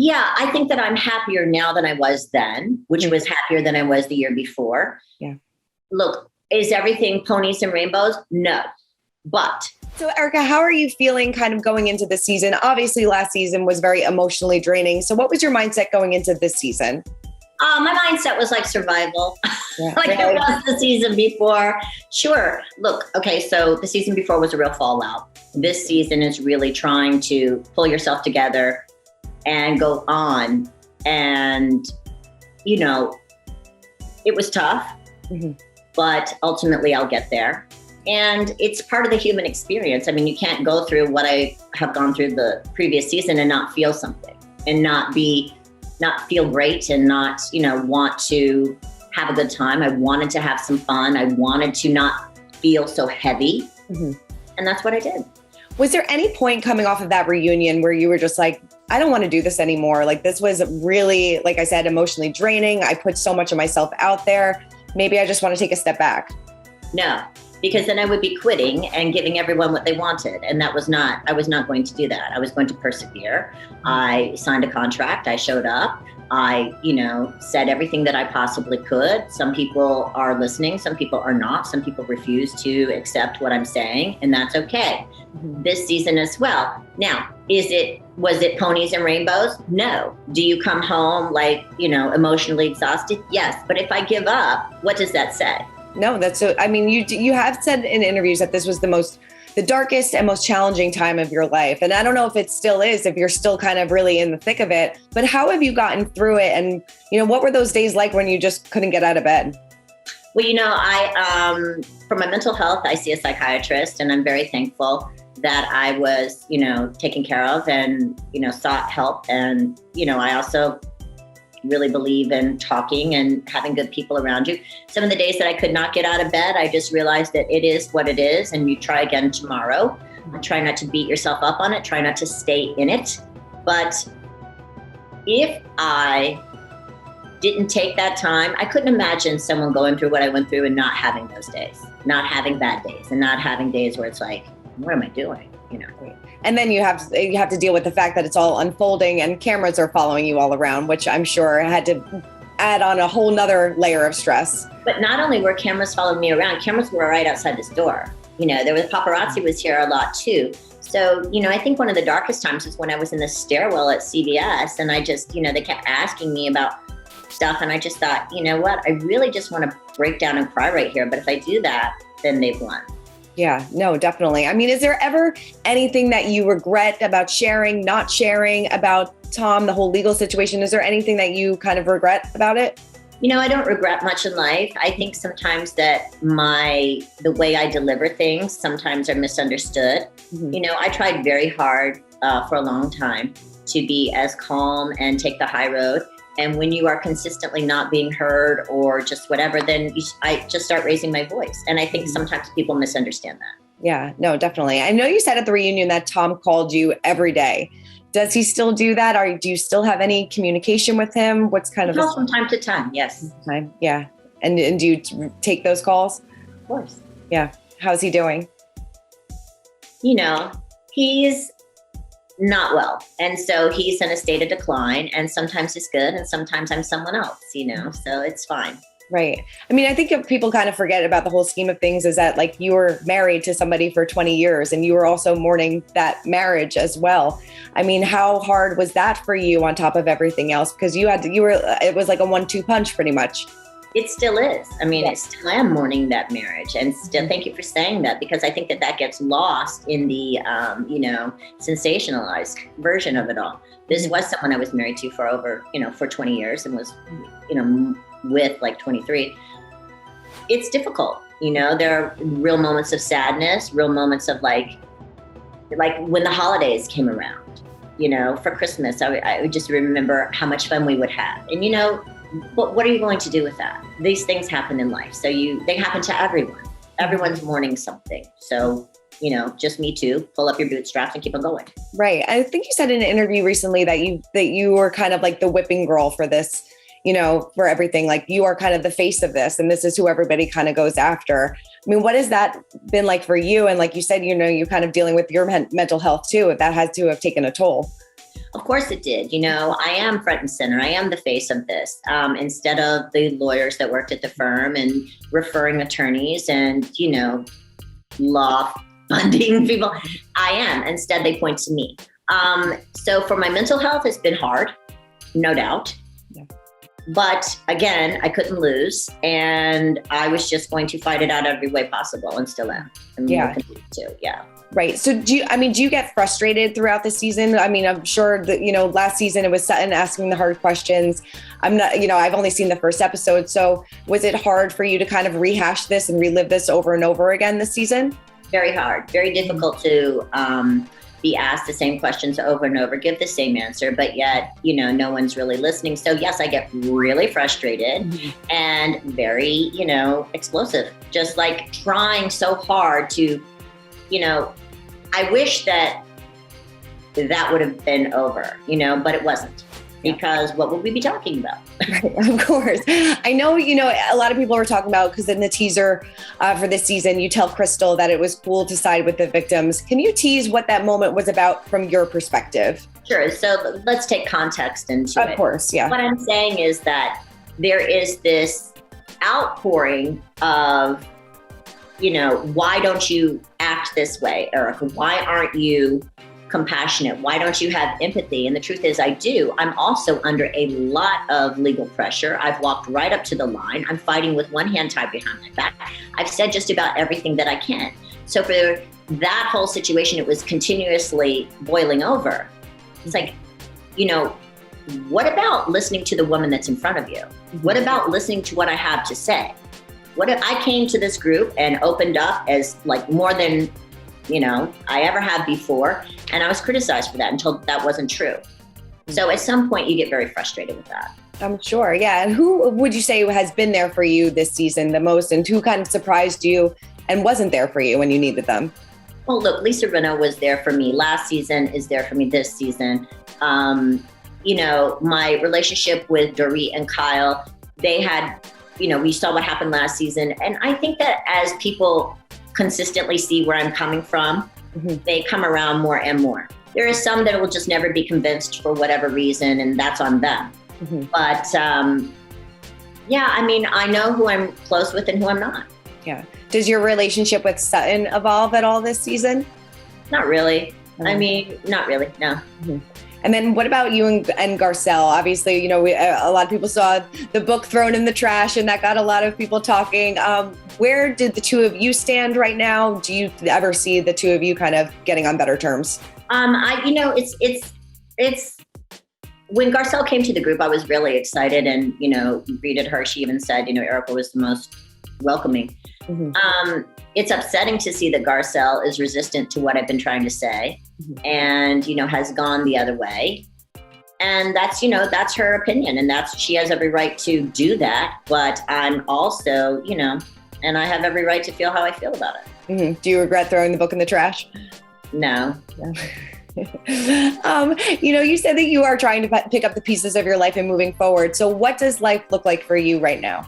Yeah, I think that I'm happier now than I was then, which was happier than I was the year before. Yeah. Look, is everything ponies and rainbows? No. But so Erika, how are you feeling kind of going into the season? Obviously last season was very emotionally draining. So what was your mindset going into this season? My mindset was like survival, Yeah, like it was the season before. Sure. Look, okay, so the season before was a real fallout. This season is really trying to pull yourself together and go on. And, you know, it was tough, but ultimately I'll get there. And it's part of the human experience. I mean, you can't go through what I have gone through the previous season and not feel something and not feel great and not, you know, want to have a good time. I wanted to have some fun. I wanted to not feel so heavy. And that's what I did. Was there any point coming off of that reunion where you were just like, I don't want to do this anymore? Like, this was really, like I said, emotionally draining. I put so much of myself out there. Maybe I just want to take a step back. No, because then I would be quitting and giving everyone what they wanted. And I was not going to do that. I was going to persevere. I signed a contract. I showed up. I, you know, said everything that I possibly could. Some people are listening. Some people are not. Some people refuse to accept what I'm saying, and that's okay. This season as well. Now, was it ponies and rainbows? No. Do you come home like, you know, emotionally exhausted? Yes. But if I give up, what does that say? No, that's so, I mean, you have said in interviews that this was the darkest and most challenging time of your life. And I don't know if it still is, if you're still kind of really in the thick of it, but how have you gotten through it? And, you know, what were those days like when you just couldn't get out of bed? Well, you know, for my mental health, I see a psychiatrist, and I'm very thankful that I was, you know, taken care of and, you know, sought help. And, you know, I also really believe in talking and having good people around you. Some of the days that I could not get out of bed, I just realized that it is what it is, and you try again tomorrow. Try not to beat yourself up on it. Try not to stay in it. But if I didn't take that time, I couldn't imagine someone going through what I went through and not having those days, not having bad days, and not having days where it's like, what am I doing? You know. And then you have to deal with the fact that it's all unfolding and cameras are following you all around, which I'm sure had to add on a whole nother layer of stress. But not only were cameras following me around, cameras were right outside this door. You know, there was paparazzi was here a lot too. So, you know, I think one of the darkest times was when I was in the stairwell at CVS, and I just, you know, they kept asking me about stuff, and I just thought, you know what, I really just want to break down and cry right here. But if I do that, then they've won. Yeah, no, definitely. I mean, is there ever anything that you regret about sharing, not sharing about Tom, the whole legal situation? Is there anything that you kind of regret about it? You know, I don't regret much in life. I think sometimes that the way I deliver things sometimes are misunderstood. You know, I tried very hard for a long time to be as calm and take the high road. And when you are consistently not being heard or just whatever, then I just start raising my voice. And I think sometimes people misunderstand that. Yeah, no, definitely. I know you said at the reunion that Tom called you every day. Does he still do that? Or do you still have any communication with him? What's kind of from time to time? Yes. Yeah. And do you take those calls? Of course. Yeah. How's he doing? You know, he's not well. And so he's in a state of decline, and sometimes it's good and sometimes I'm someone else, you know, so it's fine. Right. I mean, I think people kind of forget about the whole scheme of things is that like you were married to somebody for 20 years and you were also mourning that marriage as well. I mean, how hard was that for you on top of everything else? Because it was like a 1-2 punch pretty much. It still is. I mean, I still am mourning that marriage, and still thank you for saying that, because I think that gets lost in the, you know, sensationalized version of it all. This was someone I was married to for over, you know, for 20 years and was, you know, with like 23. It's difficult. You know, there are real moments of sadness, real moments of like when the holidays came around, you know, for Christmas, I would just remember how much fun we would have. And, you know, what are you going to do with that? These things happen in life. So they happen to everyone. Everyone's mourning something. So, you know, just me too. Pull up your bootstraps and keep on going. Right. I think you said in an interview recently that you were kind of like the whipping girl for this, you know, for everything. Like you are kind of the face of this, and this is who everybody kind of goes after. I mean, what has that been like for you? And like you said, you know, you're kind of dealing with your mental health too. That has to have taken a toll. Of course it did. I am front and center. I am the face of this. Instead of the lawyers that worked at the firm and referring attorneys and, law funding people, I am. Instead, they point to me. So for my mental health, it's been hard, no doubt. Yeah. But again, I couldn't lose. And I was just going to fight it out every way possible and still am. And yeah. Will continue to, yeah. Right. So do you get frustrated throughout the season? I mean, I'm sure that, last season it was Sutton asking the hard questions. I'm not, I've only seen the first episode. So was it hard for you to kind of rehash this and relive this over and over again this season? Very hard, very difficult to be asked the same questions over and over, give the same answer, but yet, no one's really listening. So yes, I get really frustrated and very, explosive, just like trying so hard to, I wish that would have been over, but it wasn't, because what would we be talking about? Right, of course. I know, a lot of people were talking about, because in the teaser for this season, you tell Crystal that it was cool to side with the victims. Can you tease what that moment was about from your perspective? Sure. So let's take context into it. Of course, yeah. What I'm saying is that there is this outpouring of, why don't you act this way, Erika? Why aren't you compassionate? Why don't you have empathy? And the truth is I do. I'm also under a lot of legal pressure. I've walked right up to the line. I'm fighting with one hand tied behind my back. I've said just about everything that I can. So for that whole situation, it was continuously boiling over. It's like, what about listening to the woman that's in front of you? What about listening to what I have to say? What if I came to this group and opened up as like more than, I ever have before, and I was criticized for that until that wasn't true. So at some point you get very frustrated with that. I'm sure. Yeah. And who would you say has been there for you this season the most, and who kind of surprised you and wasn't there for you when you needed them? Well, look, Lisa Rinna was there for me last season, is there for me this season. My relationship with Dorit and Kyle, they had, we saw what happened last season. And I think that as people consistently see where I'm coming from, they come around more and more. There is some that will just never be convinced for whatever reason, and that's on them. But I know who I'm close with and who I'm not. Yeah. Does your relationship with Sutton evolve at all this season? Not really. Not really, no. And then what about you and Garcelle? Obviously, a lot of people saw the book thrown in the trash, and that got a lot of people talking. Where did the two of you stand right now? Do you ever see the two of you kind of getting on better terms? It's when Garcelle came to the group, I was really excited and, greeted her. She even said, Erika was the most welcoming. It's upsetting to see that Garcelle is resistant to what I've been trying to say and, has gone the other way. And that's, that's her opinion, and she has every right to do that. But I'm also, and I have every right to feel how I feel about it. Do you regret throwing the book in the trash? No. You said that you are trying to pick up the pieces of your life and moving forward. So what does life look like for you right now?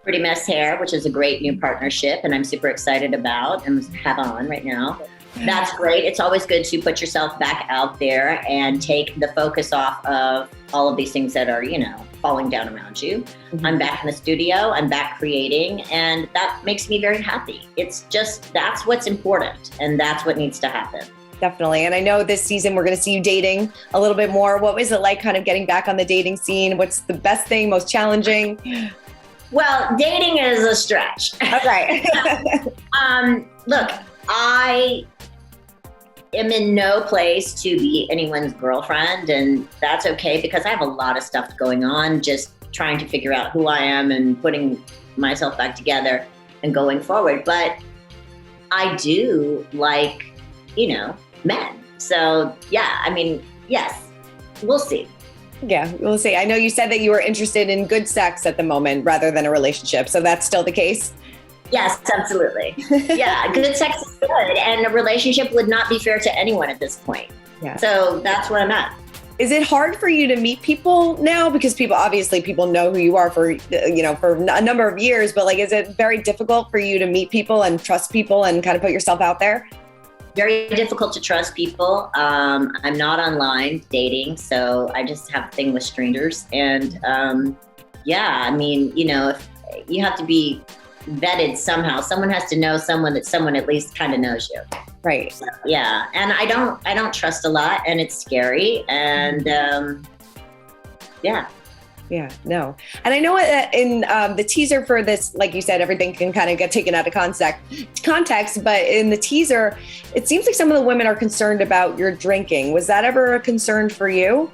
Pretty Mess Hair, which is a great new partnership, and I'm super excited about and have on right now. That's great. It's always good to put yourself back out there and take the focus off of all of these things that are, falling down around you. I'm back in the studio, I'm back creating, and that makes me very happy. It's just, that's what's important, and that's what needs to happen. Definitely. And I know this season we're going to see you dating a little bit more. What was it like kind of getting back on the dating scene? What's the best thing, most challenging? Well, dating is a stretch. Okay. Look, I am in no place to be anyone's girlfriend, and that's okay because I have a lot of stuff going on, just trying to figure out who I am and putting myself back together and going forward. But I do like, men. So yeah, yes, we'll see. Yeah, we'll see. I know you said that you were interested in good sex at the moment rather than a relationship. So that's still the case? Yes, absolutely. Yeah, good sex is good. And a relationship would not be fair to anyone at this point. Yeah. So that's where I'm at. Is it hard for you to meet people now? Because people know who you are for a number of years, but is it very difficult for you to meet people and trust people and kind of put yourself out there? very difficult to trust people. I'm not online dating, so I just have a thing with strangers. And yeah, I mean, you know, if you have to be vetted somehow. Someone has to know someone that someone at least kind of knows you. Right. So, yeah. And I don't trust a lot, and it's scary. And yeah. Yeah, no. And I know in the teaser for this, like you said, everything can kind of get taken out of context, but in the teaser, it seems like some of the women are concerned about your drinking. Was that ever a concern for you?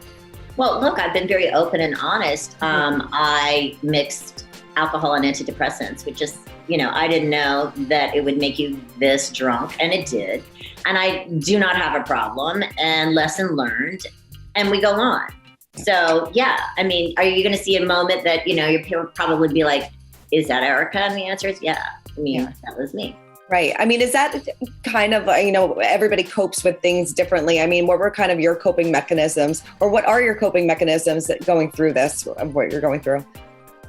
Well, look, I've been very open and honest. I mixed alcohol and antidepressants, which is, you know, I didn't know that it would make you this drunk, and it did. And I do not have a problem, and lesson learned, and we go on. So, yeah, I mean, are you going to see a moment that, you know, your people probably be like, is that Erika? And the answer is, yeah. I mean, that was me. Right. I mean, is that kind of, you know, everybody copes with things differently. I mean, what were kind of your coping mechanisms, or what are your coping mechanisms that going through this, of what you're going through?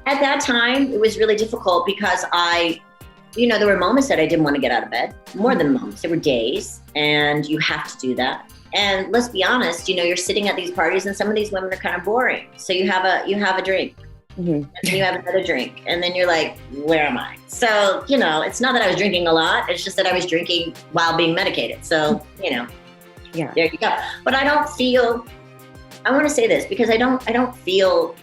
At that time, it was really difficult because there were moments that I didn't want to get out of bed, more than moments. There were days, and you have to do that. And let's be honest, you know, you're sitting at these parties and some of these women are kind of boring. So you have a drink, and then you have another drink, and then you're like, where am I? So, you know, it's not that I was drinking a lot. It's just that I was drinking while being medicated. So, you know, there you go. But I want to say this because I don't feel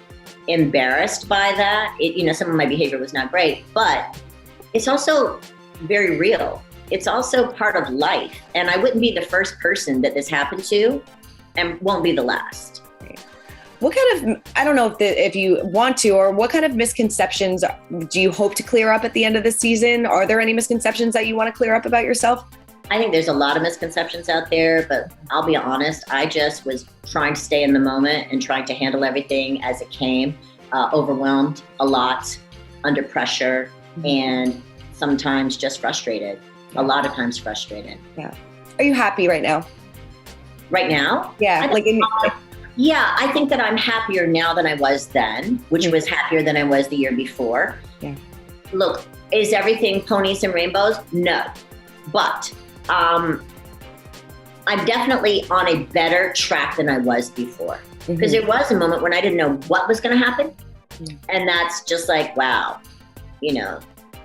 embarrassed by that. Some of my behavior was not great, but it's also very real. It's also part of life. And I wouldn't be the first person that this happened to, and won't be the last. What kind of, I don't know if you want to, or what kind of misconceptions do you hope to clear up at the end of the season? Are there any misconceptions that you want to clear up about yourself? I think there's a lot of misconceptions out there, but I'll be honest, I just was trying to stay in the moment and trying to handle everything as it came, overwhelmed a lot, under pressure, and sometimes just frustrated. A lot of times frustrated. Yeah. Are you happy right now? Right now? Yeah. I think that I'm happier now than I was then, which was happier than I was the year before. Yeah. Look, is everything ponies and rainbows? No. But I'm definitely on a better track than I was before. Because there was a moment when I didn't know what was going to happen. And that's just like, wow, you know,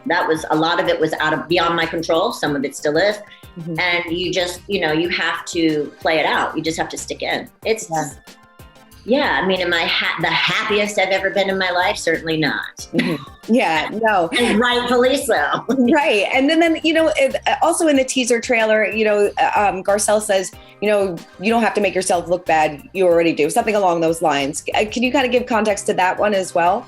that was, a lot of it was beyond my control. Some of it still is. And you just, you know, you have to play it out. You just have to stick in. I mean, am I the happiest I've ever been in my life? Certainly not. Yeah, no. And rightfully so. Right. And then you know, also in the teaser trailer, you know, Garcelle says, you know, you don't have to make yourself look bad. You already do. Something along those lines. Can you kind of give context to that one as well?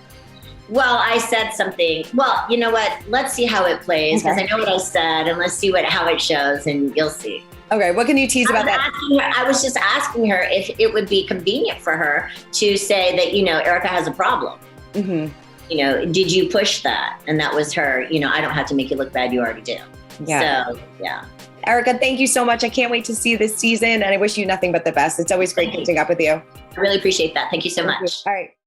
Well, I said something. Well, you know what? Let's see how it plays, because I know what I said, and let's see how it shows, and you'll see. Okay, what can you tease about that? I was just asking her if it would be convenient for her to say that, you know, Erika has a problem. You know, did you push that? And that was her, you know, I don't have to make you look bad. You already do. Yeah. So, yeah. Erika, thank you so much. I can't wait to see this season, and I wish you nothing but the best. It's always great catching up with you. I really appreciate that. Thank you so much. All right.